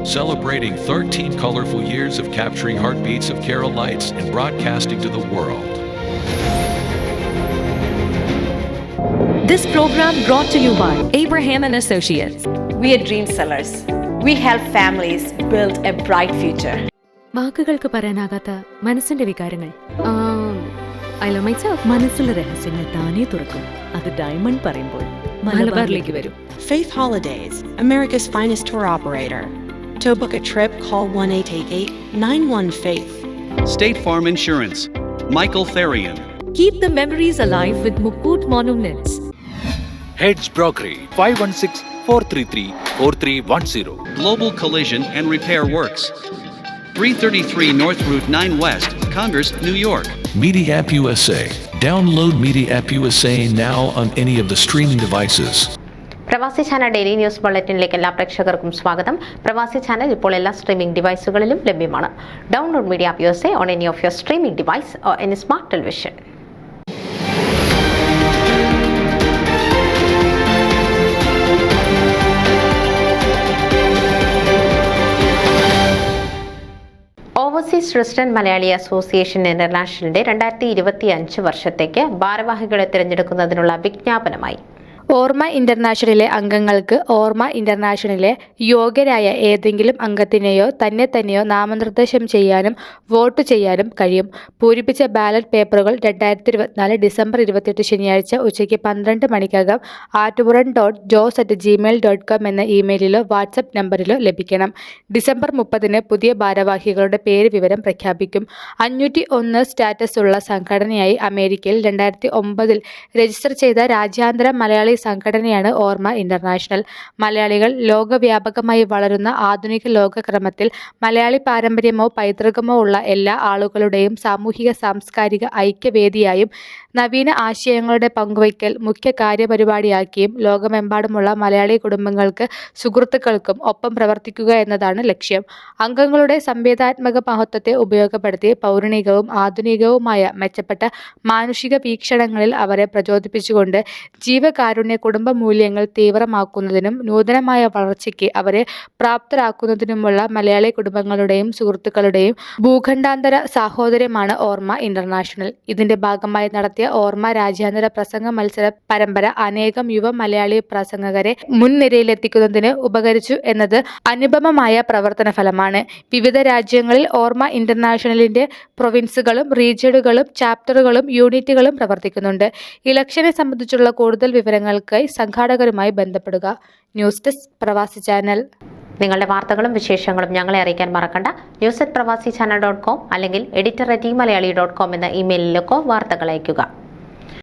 celebrating 13 colorful years of capturing heartbeats of Keralites and broadcasting to the world. This program brought to you by Abraham and Associates. We are dream sellers. We help families build a bright future. വാക്കുകൾക്ക് പറയാനാകാത്ത മനസ്സിന്റെ വികാരങ്ങൾ. I love myself. മനസ്സിലെ രഹസ്യങ്ങൾ താനേ തുറക്കും. അത് diamond പറയുമ്പോൾ മലബാറിലേക്ക് വരും. Faith Holidays, America's finest tour operator. To book a trip, call 1-888-91-FAITH. State Farm Insurance, Michael Therian. Keep the memories alive with Mukut Monuments. Heads Brokery 516-433-4310. Global Collision and Repair Works, 333 North Route 9 West, Congress, New York. Media App USA. Download Media App USA now on any of the streaming devices. പ്രവാസി channel daily news ബുള്ളറ്റിനിലേക്ക് എല്ലാ പ്രേക്ഷകർക്കും സ്വാഗതം. പ്രവാസി channel ഇപ്പോൾ എല്ലാ streaming ഡിവൈസുകളിലും ലഭ്യമാണ്. Download media app USA on any of your streaming device or any smart television. Overseas resident Malayali association ഇന്റർനാഷണലിന്റെ 2025 വർഷത്തേക്ക് ഭാരവാഹികളെ തിരഞ്ഞെടുക്കുന്നതിനുള്ള വിജ്ഞാപനമായി. ഓർമ്മ ഇന്റർനാഷണലിലെ അംഗങ്ങൾക്ക് ഓർമ്മ ഇന്റർനാഷണലിലെ യോഗ്യരായ ഏതെങ്കിലും അംഗത്തിനെയോ തന്നെയോ നാമനിർദ്ദേശം ചെയ്യാനും വോട്ട് ചെയ്യാനും കഴിയും. പൂരിപ്പിച്ച ബാലറ്റ് പേപ്പറുകൾ 2024 ഡിസംബർ 28 ശനിയാഴ്ച ഉച്ചയ്ക്ക് 12 മണിക്കകം aaturan.jos@gmail.com എന്ന ഇമെയിലിലോ വാട്സപ്പ് നമ്പറിലോ ലഭിക്കണം. ഡിസംബർ 30 പുതിയ ഭാരവാഹികളുടെ പേര് വിവരം പ്രഖ്യാപിക്കും. 501 സ്റ്റാറ്റസ് ഉള്ള സംഘടനയായി അമേരിക്കയിൽ 2009 രജിസ്റ്റർ ചെയ്ത രാജ്യാന്തര മലയാളി സംഘടനയാണ് ഓർമ്മ ഇന്റർനാഷണൽ. മലയാളികൾ ലോകവ്യാപകമായി വളരുന്ന ആധുനിക ലോകക്രമത്തിൽ മലയാളി പാരമ്പര്യമോ പൈതൃകമോ ഉള്ള എല്ലാ ആളുകളുടെയും സാമൂഹിക സാംസ്കാരിക ഐക്യവേദിയായും നവീന ആശയങ്ങളുടെ പങ്കുവയ്ക്കൽ മുഖ്യ കാര്യപരിപാടിയാക്കിയും ലോകമെമ്പാടുമുള്ള മലയാളി കുടുംബങ്ങൾക്ക് സുഹൃത്തുക്കൾക്കും ഒപ്പം പ്രവർത്തിക്കുക എന്നതാണ് ലക്ഷ്യം. അംഗങ്ങളുടെ സംവേദനാത്മക മഹത്വത്തെ ഉപയോഗപ്പെടുത്തി പൗരാണികവും ആധുനികവുമായ മെച്ചപ്പെട്ട മാനുഷിക വീക്ഷണങ്ങളിൽ അവരെ പ്രചോദിപ്പിച്ചുകൊണ്ട് ജീവകാരുണ്യ കുടുംബ മൂല്യങ്ങൾ തീവ്രമാക്കുന്നതിനും നൂതനമായ വളർച്ചയ്ക്ക് അവരെ പ്രാപ്തരാക്കുന്നതിനുമുള്ള മലയാളി കുടുംബങ്ങളുടെയും സുഹൃത്തുക്കളുടെയും ഭൂഖണ്ഡാന്തര സാഹോദര്യമാണ് ഓർമ്മ ഇന്റർനാഷണൽ. ഇതിന്റെ ഭാഗമായി നടത്തിയ ഓർമ്മ രാജ്യാന്തര പ്രസംഗ മത്സര പരമ്പര അനേകം യുവ മലയാളി പ്രസംഗകരെ മുൻനിരയിലെത്തിക്കുന്നതിന് ഉപകരിച്ചു എന്നത് അനുപമമായ പ്രവർത്തന ഫലമാണ്. വിവിധ രാജ്യങ്ങളിൽ ഓർമ്മ ഇന്റർനാഷണലിന്റെ പ്രൊവിൻസുകളും റീജിയനുകളും ചാപ്റ്ററുകളും യൂണിറ്റുകളും പ്രവർത്തിക്കുന്നുണ്ട്. ഇലക്ഷനെ സംബന്ധിച്ചുള്ള കൂടുതൽ വിവരങ്ങൾക്കായി സംഘാടകരുമായി ബന്ധപ്പെടുക. ന്യൂസ് ഡെസ്ക് പ്രവാസി ചാനൽ. നിങ്ങളുടെ വാർത്തകളും വിശേഷങ്ങളും ഞങ്ങളെ അറിയിക്കാൻ മറക്കണ്ട. news@pravasichannel.com അല്ലെങ്കിൽ editor@eMalayali.com എന്ന ഇമെയിലിലേക്കോ വാർത്തകൾ അയയ്ക്കുക.